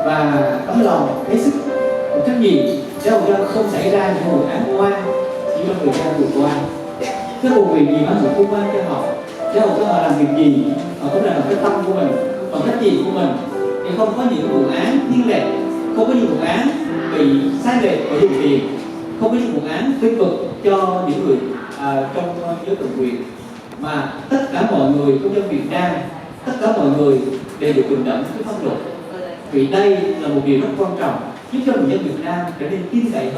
và tấm lòng hết sức trách nhiệm để Hậu Giang không xảy ra những vụ án oan chỉ trong thời gian vừa qua. Cái vụ việc gì mà sự công an cho họ, để Hậu Giang họ làm việc gì họ cũng làm cái tâm của mình, bằng trách nhiệm của mình, để không có những vụ án thiên lệch, không có những vụ án bị sai lệch ở dùng tiền, không có những vụ án tiêu cực cho những người trong giới tự quyền, mà tất cả mọi người công dân Việt Nam, tất cả mọi người đều được bình đẳng với pháp luật. Vì đây là một điều rất quan trọng giúp cho người dân Việt Nam trở nên tin cậy hơn